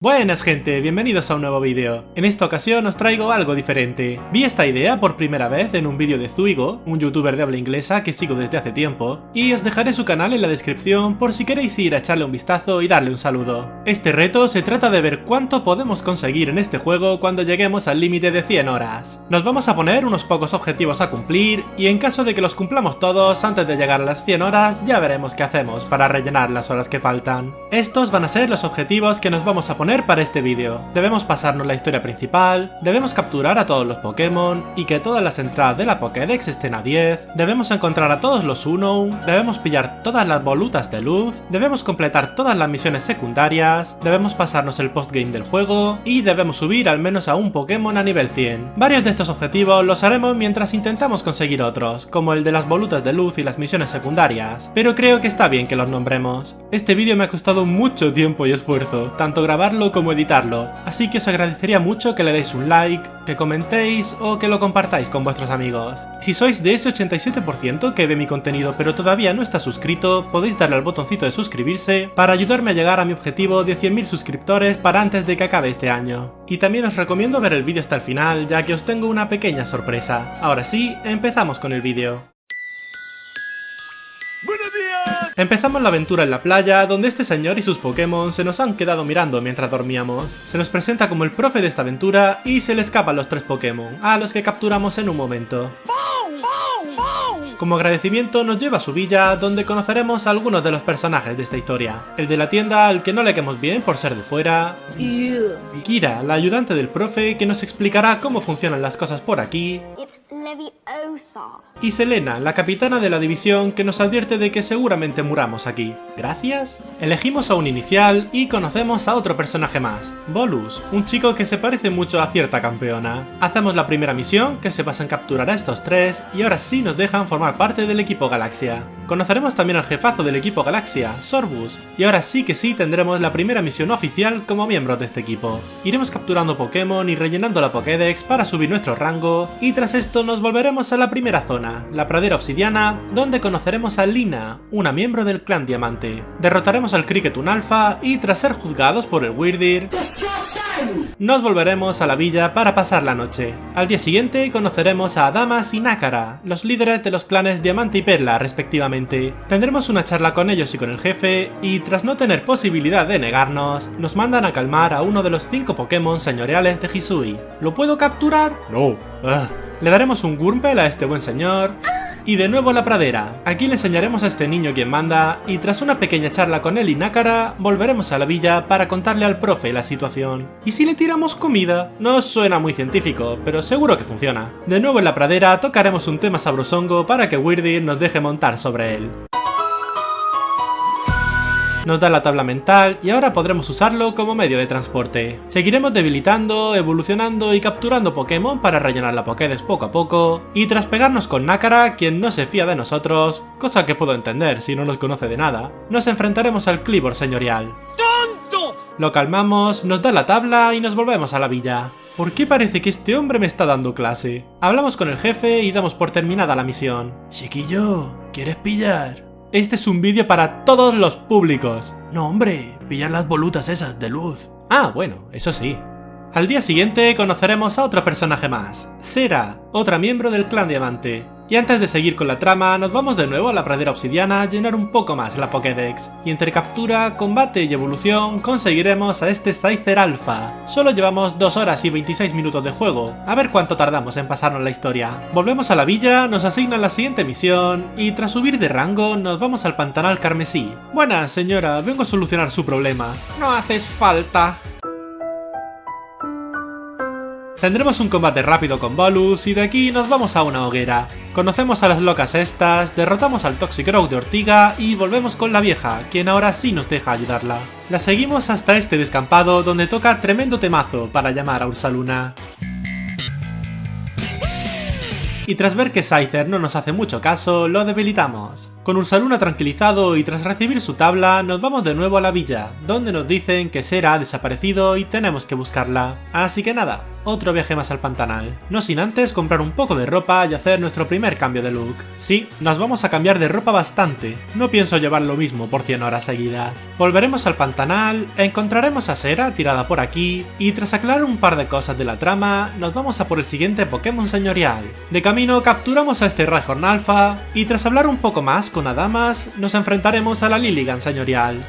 Buenas gente, bienvenidos a un nuevo vídeo. En esta ocasión os traigo algo diferente. Vi esta idea por primera vez en un vídeo de Zuigo, un youtuber de habla inglesa que sigo desde hace tiempo, y os dejaré su canal en la descripción por si queréis ir a echarle un vistazo y darle un saludo. Este reto se trata de ver cuánto podemos conseguir en este juego cuando lleguemos al límite de 100 horas. Nos vamos a poner unos pocos objetivos a cumplir y en caso de que los cumplamos todos antes de llegar a las 100 horas ya veremos qué hacemos para rellenar las horas que faltan. Estos van a ser los objetivos que nos vamos a poner para este vídeo. Debemos pasarnos la historia principal, debemos capturar a todos los Pokémon y que todas las entradas de la Pokédex estén a 10, debemos encontrar a todos los Unown, debemos pillar todas las volutas de luz, debemos completar todas las misiones secundarias, debemos pasarnos el postgame del juego y debemos subir al menos a un Pokémon a nivel 100. Varios de estos objetivos los haremos mientras intentamos conseguir otros, como el de las volutas de luz y las misiones secundarias, pero creo que está bien que los nombremos. Este vídeo me ha costado mucho tiempo y esfuerzo, tanto grabarlo como editarlo, así que os agradecería mucho que le deis un like, que comentéis o que lo compartáis con vuestros amigos. Si sois de ese 87% que ve mi contenido pero todavía no está suscrito, podéis darle al botoncito de suscribirse para ayudarme a llegar a mi objetivo de 100.000 suscriptores para antes de que acabe este año. Y también os recomiendo ver el vídeo hasta el final, ya que os tengo una pequeña sorpresa. Ahora sí, empezamos con el vídeo. Empezamos la aventura en la playa, donde este señor y sus Pokémon se nos han quedado mirando mientras dormíamos. Se nos presenta como el profe de esta aventura y se le escapan los 3 Pokémon, a los que capturamos en un momento. Como agradecimiento nos lleva a su villa, donde conoceremos a algunos de los personajes de esta historia. El de la tienda, al que no le caemos bien por ser de fuera. Kira, la ayudante del profe, que nos explicará cómo funcionan las cosas por aquí. Y Selena, la capitana de la división, que nos advierte de que seguramente muramos aquí. ¿Gracias? Elegimos a un inicial y conocemos a otro personaje más, Bolus, un chico que se parece mucho a cierta campeona. Hacemos la primera misión, que se basa en capturar a estos 3, y ahora sí nos dejan formar parte del equipo Galaxia. Conoceremos también al jefazo del equipo Galaxia, Sorbus, y ahora sí que sí tendremos la primera misión oficial como miembros de este equipo. Iremos capturando Pokémon y rellenando la Pokédex para subir nuestro rango, y tras esto nos volveremos a la primera zona, la pradera obsidiana, donde conoceremos a Lina, una miembro del clan Diamante. Derrotaremos al Cricketun Alpha y tras ser juzgados por el Wyrdeer, nos volveremos a la villa para pasar la noche. Al día siguiente conoceremos a Adamas y Nácara, los líderes de los clanes Diamante y Perla respectivamente. Tendremos una charla con ellos y con el jefe, y tras no tener posibilidad de negarnos, nos mandan a calmar a uno de los 5 Pokémon señoriales de Hisui. ¿Lo puedo capturar? No. Le daremos un Wurmpel a este buen señor. Y de nuevo a la pradera. Aquí le enseñaremos a este niño quién manda, y tras una pequeña charla con él y Nácara, volveremos a la villa para contarle al profe la situación. ¿Y si le tiramos comida? No suena muy científico, pero seguro que funciona. De nuevo en la pradera tocaremos un tema sabrosongo para que Wyrdeer nos deje montar sobre él. Nos da la tabla mental y ahora podremos usarlo como medio de transporte. Seguiremos debilitando, evolucionando y capturando Pokémon para rellenar la Pokédex poco a poco, y tras pegarnos con Nácara, quien no se fía de nosotros, cosa que puedo entender si no nos conoce de nada, nos enfrentaremos al Kleavor señorial. ¡Tonto! Lo calmamos, nos da la tabla y nos volvemos a la villa. ¿Por qué parece que este hombre me está dando clase? Hablamos con el jefe y damos por terminada la misión. Chiquillo, ¿quieres pillar? Este es un vídeo para todos los públicos. No hombre, pillar las volutas esas de luz. Ah, bueno, eso sí. Al día siguiente conoceremos a otro personaje más, Sera, otra miembro del clan Diamante. Y antes de seguir con la trama, nos vamos de nuevo a la pradera obsidiana a llenar un poco más la Pokédex. Y entre captura, combate y evolución conseguiremos a este Scyther Alpha. Solo llevamos 2 horas y 26 minutos de juego, a ver cuánto tardamos en pasarnos la historia. Volvemos a la villa, nos asignan la siguiente misión, y tras subir de rango nos vamos al Pantanal Carmesí. Buenas señora, vengo a solucionar su problema. No haces falta. Tendremos un combate rápido con Bolus y de aquí nos vamos a una hoguera. Conocemos a las locas estas, derrotamos al Toxicroak de Ortiga y volvemos con la vieja, quien ahora sí nos deja ayudarla. La seguimos hasta este descampado donde toca tremendo temazo para llamar a Ursaluna. Y tras ver que Scyther no nos hace mucho caso, lo debilitamos. Con Ursaluna tranquilizado y tras recibir su tabla, nos vamos de nuevo a la villa, donde nos dicen que Sera ha desaparecido y tenemos que buscarla. Así que nada, otro viaje más al pantanal. No sin antes comprar un poco de ropa y hacer nuestro primer cambio de look. Sí, nos vamos a cambiar de ropa bastante. No pienso llevar lo mismo por 100 horas seguidas. Volveremos al pantanal, encontraremos a Sera tirada por aquí, y tras aclarar un par de cosas de la trama, nos vamos a por el siguiente Pokémon señorial. De camino capturamos a este Rhyhorn Alpha, y tras hablar un poco más con Adamas, nos enfrentaremos a la Lilligant señorial.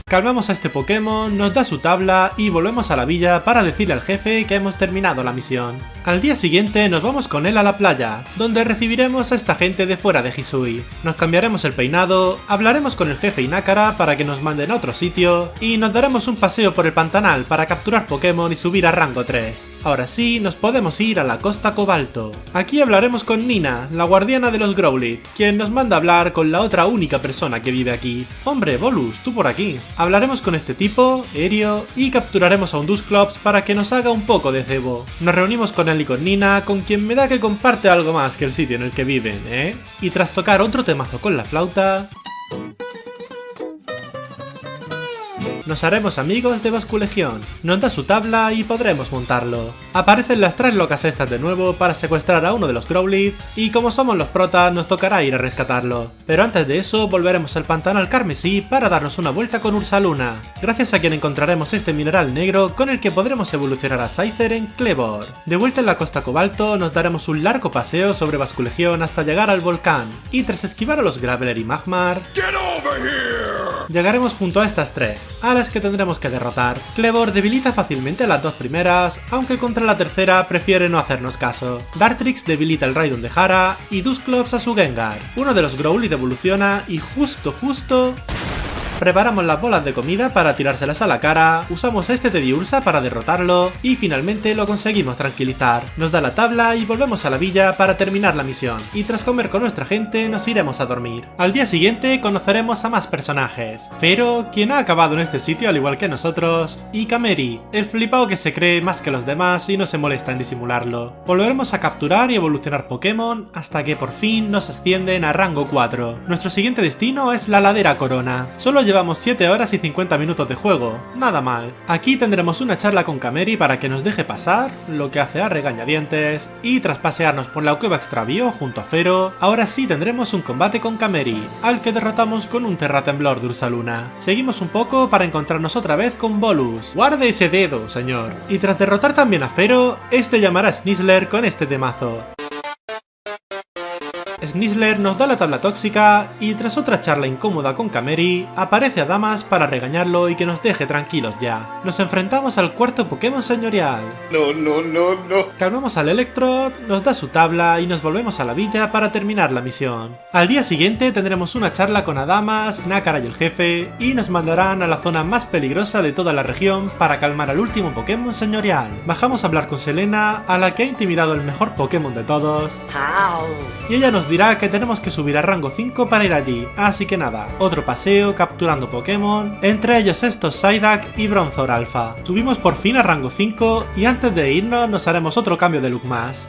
Calmamos a este Pokémon, nos da su tabla y volvemos a la villa para decirle al jefe que hemos terminado la misión. Al día siguiente nos vamos con él a la playa, donde recibiremos a esta gente de fuera de Hisui. Nos cambiaremos el peinado, hablaremos con el jefe y Nácara para que nos manden a otro sitio y nos daremos un paseo por el pantanal para capturar Pokémon y subir a rango 3. Ahora sí, nos podemos ir a la Costa Cobalto. Aquí hablaremos con Nina, la guardiana de los Growlithe, quien nos manda a hablar con la otra única persona que vive aquí. Hombre, Bolus, tú por aquí. Hablaremos con este tipo, Erio, y capturaremos a un Dusclops para que nos haga un poco de cebo. Nos reunimos con él y con Nina, con quien me da que comparte algo más que el sitio en el que viven, ¿eh? Y tras tocar otro temazo con la flauta, nos haremos amigos de Basculegion. Nos da su tabla y podremos montarlo. Aparecen las 3 locas estas de nuevo para secuestrar a uno de los Growlithe y como somos los protas nos tocará ir a rescatarlo. Pero antes de eso volveremos al pantanal carmesí para darnos una vuelta con Ursaluna, gracias a quien encontraremos este mineral negro con el que podremos evolucionar a Scyther en Clevor. De vuelta en la Costa Cobalto nos daremos un largo paseo sobre Basculegion hasta llegar al volcán y tras esquivar a los Graveler y Magmar, llegaremos junto a estas 3, a las que tendremos que derrotar. Clevor debilita fácilmente a las 2 primeras, aunque contra la tercera prefiere no hacernos caso. Dartrix debilita el Raidon de Hara y Dusclops a su Gengar. Uno de los Growlithe evoluciona y justo preparamos las bolas de comida para tirárselas a la cara, usamos este Teddiursa para derrotarlo y finalmente lo conseguimos tranquilizar. Nos da la tabla y volvemos a la villa para terminar la misión, y tras comer con nuestra gente nos iremos a dormir. Al día siguiente conoceremos a más personajes. Fero, quien ha acabado en este sitio al igual que nosotros, y Kameri, el flipao que se cree más que los demás y no se molesta en disimularlo. Volveremos a capturar y evolucionar Pokémon hasta que por fin nos ascienden a rango 4. Nuestro siguiente destino es la ladera Corona. Solo llevamos 7 horas y 50 minutos de juego, nada mal. Aquí tendremos una charla con Kameri para que nos deje pasar, lo que hace a regañadientes, y tras pasearnos por la cueva extravío junto a Fero, ahora sí tendremos un combate con Kameri, al que derrotamos con un terratemblor de Ursaluna. Seguimos un poco para encontrarnos otra vez con Bolus. Guarde ese dedo, señor. Y tras derrotar también a Fero, este llamará a Snizzler con este temazo. Snizzler nos da la tabla tóxica y tras otra charla incómoda con Kameri, aparece Adamas para regañarlo y que nos deje tranquilos ya. Nos enfrentamos al cuarto Pokémon señorial. No. Calmamos al Electrode, nos da su tabla y nos volvemos a la villa para terminar la misión. Al día siguiente tendremos una charla con Adamas, Nácara y el jefe y nos mandarán a la zona más peligrosa de toda la región para calmar al último Pokémon señorial. Bajamos a hablar con Selena, a la que ha intimidado el mejor Pokémon de todos. Y ella nos dirá que tenemos que subir a rango 5 para ir allí, así que nada, otro paseo capturando Pokémon, entre ellos estos Psyduck y Bronzor Alpha. Subimos por fin a rango 5 y antes de irnos nos haremos otro cambio de look más.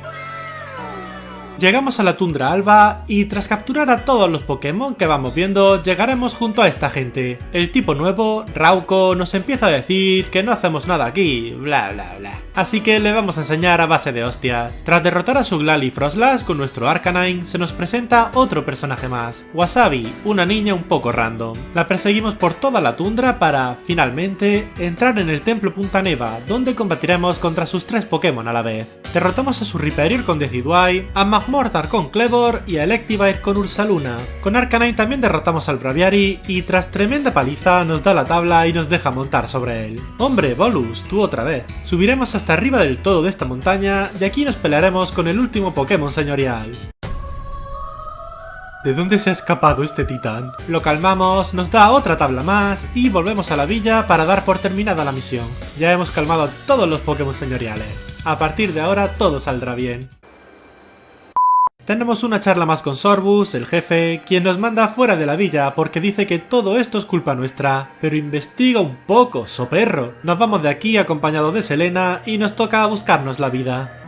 Llegamos a la tundra alba y tras capturar a todos los Pokémon que vamos viendo, llegaremos junto a esta gente. El tipo nuevo, Rauco, nos empieza a decir que no hacemos nada aquí, bla bla bla. Así que le vamos a enseñar a base de hostias. Tras derrotar a Suglal y Frostlass con nuestro Arcanine, se nos presenta otro personaje más, Wasabi, una niña un poco random. La perseguimos por toda la tundra para, finalmente, entrar en el templo Punta Neva, donde combatiremos contra sus 3 Pokémon a la vez. Derrotamos a su Rhyperior con Decidueye, a Magmortar con Clevor y a Electivire con Ursaluna. Con Arcanine también derrotamos al Braviary y tras tremenda paliza nos da la tabla y nos deja montar sobre él. Hombre, Bolus, tú otra vez. Subiremos hasta arriba del todo de esta montaña y aquí nos pelearemos con el último Pokémon señorial. ¿De dónde se ha escapado este titán? Lo calmamos, nos da otra tabla más y volvemos a la villa para dar por terminada la misión. Ya hemos calmado a todos los Pokémon señoriales. A partir de ahora todo saldrá bien. Tenemos una charla más con Sorbus, el jefe, quien nos manda fuera de la villa porque dice que todo esto es culpa nuestra. Pero investiga un poco, soperro. Nos vamos de aquí acompañados de Selena y nos toca buscarnos la vida.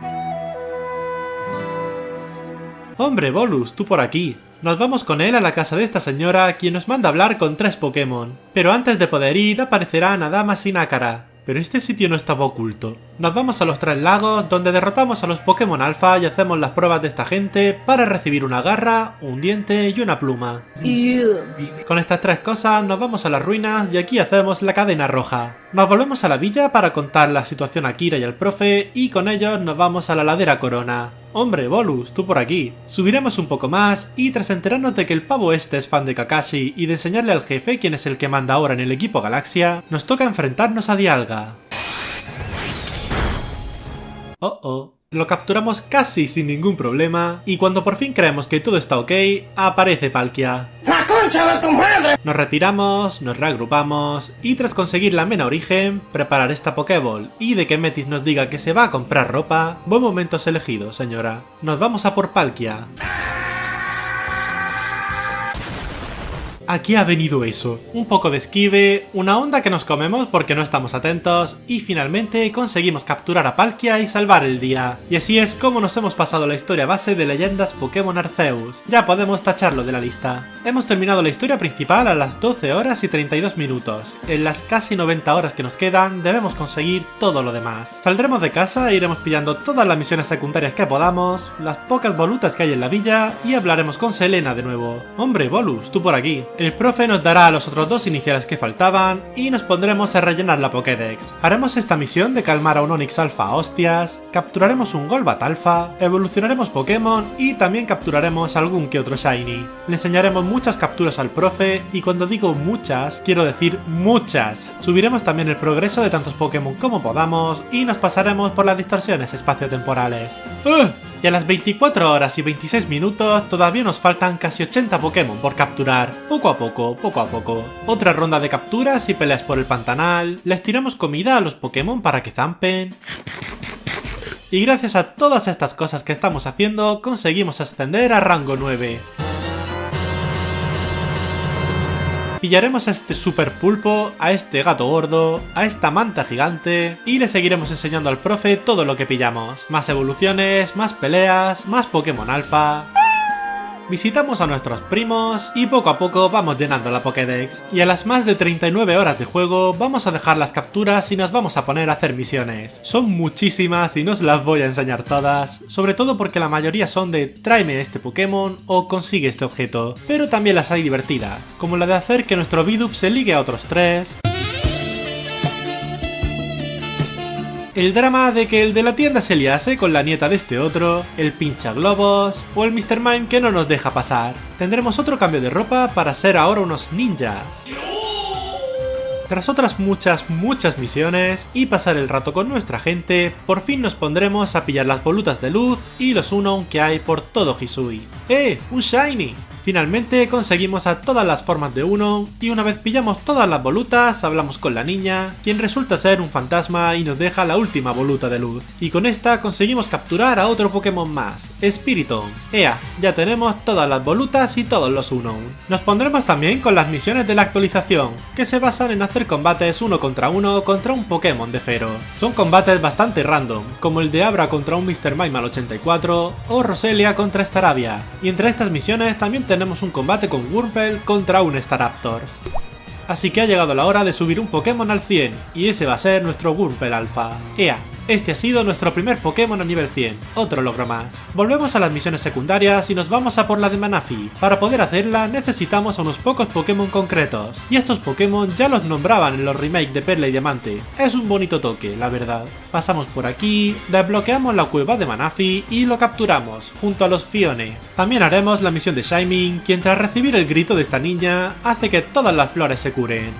Hombre, Bolus, tú por aquí. Nos vamos con él a la casa de esta señora, quien nos manda a hablar con 3 Pokémon. Pero antes de poder ir aparecerán Adamas y Nácara. Pero este sitio no estaba oculto. Nos vamos a los 3 lagos, donde derrotamos a los Pokémon Alpha y hacemos las pruebas de esta gente para recibir una garra, un diente y una pluma. Con estas 3 cosas nos vamos a las ruinas y aquí hacemos la cadena roja. Nos volvemos a la villa para contar la situación a Kira y al profe, y con ellos nos vamos a la ladera Corona. Hombre, Bolus, tú por aquí. Subiremos un poco más y tras enterarnos de que el pavo este es fan de Kakashi y de enseñarle al jefe quién es el que manda ahora en el equipo Galaxia, nos toca enfrentarnos a Dialga. Lo capturamos casi sin ningún problema y cuando por fin creemos que todo está ok, aparece Palkia. ¡La concha de tu madre! Nos retiramos, nos reagrupamos y tras conseguir la Mena Origen, preparar esta Pokéball y de que Metis nos diga que se va a comprar ropa, buen momento has elegido, señora. Nos vamos a por Palkia. Aquí ha venido eso, un poco de esquive, una onda que nos comemos porque no estamos atentos y finalmente conseguimos capturar a Palkia y salvar el día. Y así es como nos hemos pasado la historia base de Leyendas Pokémon Arceus, ya podemos tacharlo de la lista. Hemos terminado la historia principal a las 12 horas y 32 minutos, en las casi 90 horas que nos quedan debemos conseguir todo lo demás. Saldremos de casa e iremos pillando todas las misiones secundarias que podamos, las pocas volutas que hay en la villa y hablaremos con Selena de nuevo. Hombre, Bolus, tú por aquí. El profe nos dará a los otros 2 iniciales que faltaban y nos pondremos a rellenar la Pokédex. Haremos esta misión de calmar a un Onix Alpha a hostias, capturaremos un Golbat Alpha, evolucionaremos Pokémon y también capturaremos algún que otro Shiny. Le enseñaremos muchas capturas al profe y cuando digo muchas, quiero decir muchas. Subiremos también el progreso de tantos Pokémon como podamos y nos pasaremos por las distorsiones espaciotemporales. Y a las 24 horas y 26 minutos todavía nos faltan casi 80 Pokémon por capturar, poco a poco, poco a poco. Otra ronda de capturas y peleas por el pantanal, les tiramos comida a los Pokémon para que zampen. Y gracias a todas estas cosas que estamos haciendo, conseguimos ascender a rango 9. Pillaremos a este super pulpo, a este gato gordo, a esta manta gigante y le seguiremos enseñando al profe todo lo que pillamos. Más evoluciones, más peleas, más Pokémon Alpha. Visitamos a nuestros primos y poco a poco vamos llenando la Pokédex. Y a las más de 39 horas de juego vamos a dejar las capturas y nos vamos a poner a hacer misiones. Son muchísimas y no os las voy a enseñar todas, sobre todo porque la mayoría son de tráeme este Pokémon o consigue este objeto. Pero también las hay divertidas, como la de hacer que nuestro Bidoof se ligue a otros 3. El drama de que el de la tienda se liase con la nieta de este otro, el pincha globos o el Mr. Mime que no nos deja pasar. Tendremos otro cambio de ropa para ser ahora unos ninjas. Tras otras muchas misiones y pasar el rato con nuestra gente, por fin nos pondremos a pillar las volutas de luz y los Unown que hay por todo Hisui. ¡Un Shiny! Finalmente conseguimos a todas las formas de Unown y una vez pillamos todas las volutas hablamos con la niña, quien resulta ser un fantasma y nos deja la última voluta de luz. Y con esta conseguimos capturar a otro Pokémon más, Spiritomb. ¡Ea! Ya tenemos todas las volutas y todos los Unown. Nos pondremos también con las misiones de la actualización, que se basan en hacer combates 1 contra 1 contra un Pokémon de Fero. Son combates bastante random, como el de Abra contra un Mr. Mime al 84 o Roselia contra Staravia. Y entre estas misiones también tenemos un combate con Wurmple contra un Staraptor. Así que ha llegado la hora de subir un Pokémon al 100, y ese va a ser nuestro Wurmple Alpha. ¡Ea! Este ha sido nuestro primer Pokémon a nivel 100, otro logro más. Volvemos a las misiones secundarias y nos vamos a por la de Manaphy. Para poder hacerla necesitamos a unos pocos Pokémon concretos, y estos Pokémon ya los nombraban en los remakes de Perla y Diamante. Es un bonito toque, la verdad. Pasamos por aquí, desbloqueamos la cueva de Manaphy y lo capturamos, junto a los Phione. También haremos la misión de Shining, quien tras recibir el grito de esta niña, hace que todas las flores se curen.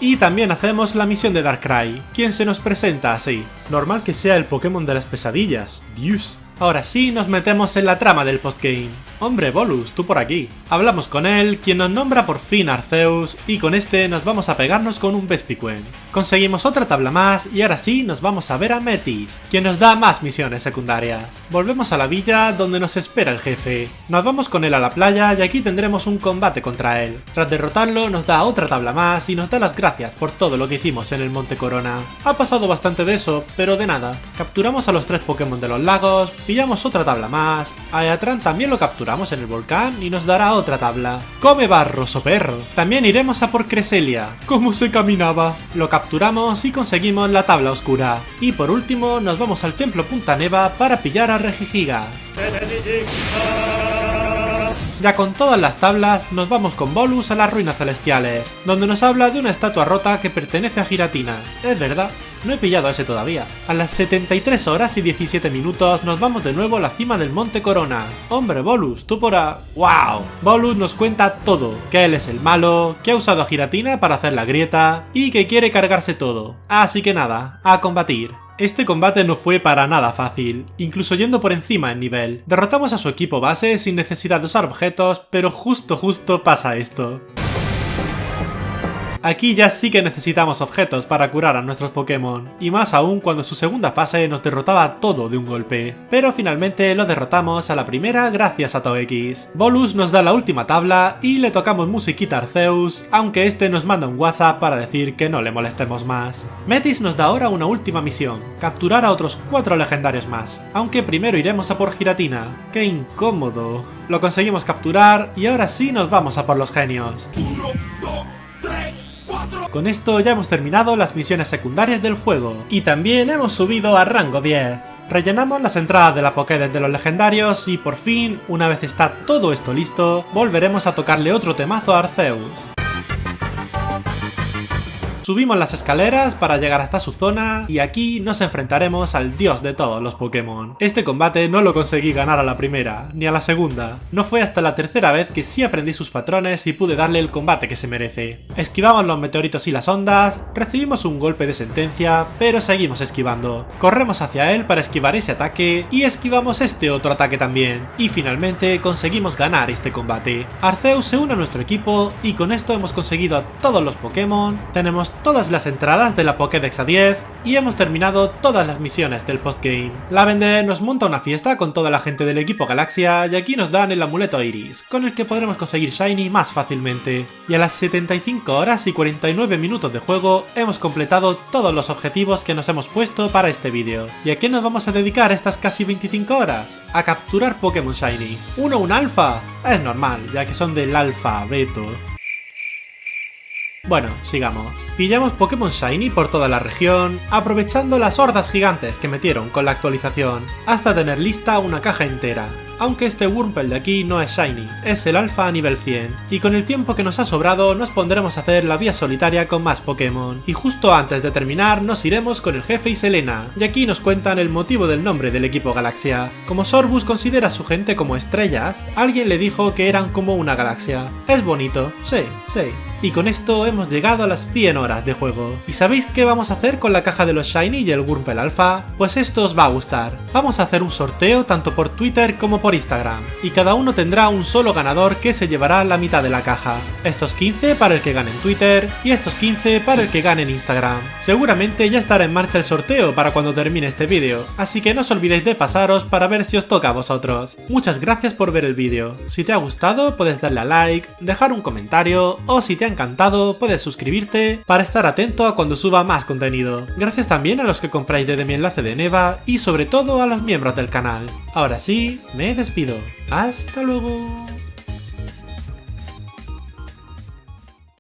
Y también hacemos la misión de Darkrai, quien se nos presenta así. Normal que sea el Pokémon de las pesadillas. Dios. Ahora sí nos metemos en la trama del postgame. Hombre, Bolus, tú por aquí. Hablamos con él, quien nos nombra por fin Arceus, y con este nos vamos a pegarnos con un Vespiquen. Conseguimos otra tabla más y ahora sí nos vamos a ver a Metis, quien nos da más misiones secundarias. Volvemos a la villa donde nos espera el jefe. Nos vamos con él a la playa y aquí tendremos un combate contra él. Tras derrotarlo nos da otra tabla más y nos da las gracias por todo lo que hicimos en el Monte Corona. Ha pasado bastante de eso, pero de nada. Capturamos a los 3 Pokémon de los lagos, pillamos otra tabla más, a Eatran también lo capturamos en el volcán y nos dará otra tabla. ¡Come barro, oso perro! También iremos a por Cresselia. ¿Cómo se caminaba? Lo capturamos y conseguimos la tabla oscura. Y por último nos vamos al templo Punta Neva para pillar a Regigigas. Ya con todas las tablas, nos vamos con Bolus a las ruinas celestiales, donde nos habla de una estatua rota que pertenece a Giratina. Es verdad, no he pillado ese todavía. A las 73 horas y 17 minutos nos vamos de nuevo a la cima del Monte Corona. Hombre, Bolus, tú por a... ¡Wow! Bolus nos cuenta todo, que él es el malo, que ha usado a Giratina para hacer la grieta y que quiere cargarse todo. Así que nada, a combatir. Este combate no fue para nada fácil, incluso yendo por encima en nivel. Derrotamos a su equipo base sin necesidad de usar objetos, pero justo pasa esto. Aquí ya sí que necesitamos objetos para curar a nuestros Pokémon, y más aún cuando en su segunda fase nos derrotaba todo de un golpe. Pero finalmente lo derrotamos a la primera gracias a Togekiss. Bolus nos da la última tabla y le tocamos musiquita a Arceus, aunque este nos manda un WhatsApp para decir que no le molestemos más. Metis nos da ahora una última misión, capturar a otros 4 legendarios más, aunque primero iremos a por Giratina. ¡Qué incómodo! Lo conseguimos capturar y ahora sí nos vamos a por los genios. Con esto ya hemos terminado las misiones secundarias del juego, y también hemos subido a rango 10. Rellenamos las entradas de la Pokédex de los legendarios y por fin, una vez está todo esto listo, volveremos a tocarle otro temazo a Arceus. Subimos las escaleras para llegar hasta su zona y aquí nos enfrentaremos al dios de todos los Pokémon. Este combate no lo conseguí ganar a la primera, ni a la segunda. No fue hasta la tercera vez que sí aprendí sus patrones y pude darle el combate que se merece. Esquivamos los meteoritos y las ondas, recibimos un golpe de sentencia, pero seguimos esquivando. Corremos hacia él para esquivar ese ataque y esquivamos este otro ataque también. Y finalmente conseguimos ganar este combate. Arceus se une a nuestro equipo y con esto hemos conseguido a todos los Pokémon, tenemos todas las entradas de la Pokédex a 10 y hemos terminado todas las misiones del postgame. Lavender nos monta una fiesta con toda la gente del equipo Galaxia y aquí nos dan el amuleto Iris, con el que podremos conseguir Shiny más fácilmente. Y a las 75 horas y 49 minutos de juego hemos completado todos los objetivos que nos hemos puesto para este vídeo. ¿Y a qué nos vamos a dedicar estas casi 25 horas? A capturar Pokémon Shiny. Un alfa. Es normal, ya que son del alfabeto. Bueno, sigamos. Pillamos Pokémon Shiny por toda la región, aprovechando las hordas gigantes que metieron con la actualización, hasta tener lista una caja entera. Aunque este Wurmple de aquí no es Shiny, es el alfa a nivel 100, y con el tiempo que nos ha sobrado nos pondremos a hacer la vía solitaria con más Pokémon, y justo antes de terminar nos iremos con el jefe y Selena, y aquí nos cuentan el motivo del nombre del equipo Galaxia. Como Sorbus considera a su gente como estrellas, alguien le dijo que eran como una galaxia. Es bonito, sí. Y con esto hemos llegado a las 100 horas de juego. ¿Y sabéis qué vamos a hacer con la caja de los Shiny y el Wurmple Alpha? Pues esto os va a gustar. Vamos a hacer un sorteo tanto por Twitter como por Instagram, y cada uno tendrá un solo ganador que se llevará la mitad de la caja. Estos 15 para el que gane en Twitter y estos 15 para el que gane en Instagram. Seguramente ya estará en marcha el sorteo para cuando termine este vídeo, así que no os olvidéis de pasaros para ver si os toca a vosotros. Muchas gracias por ver el vídeo. Si te ha gustado puedes darle a like, dejar un comentario o si te ha encantado puedes suscribirte para estar atento a cuando suba más contenido. Gracias también a los que compráis desde mi enlace de Neva y sobre todo a los miembros del canal. Ahora sí, me despido. ¡Hasta luego!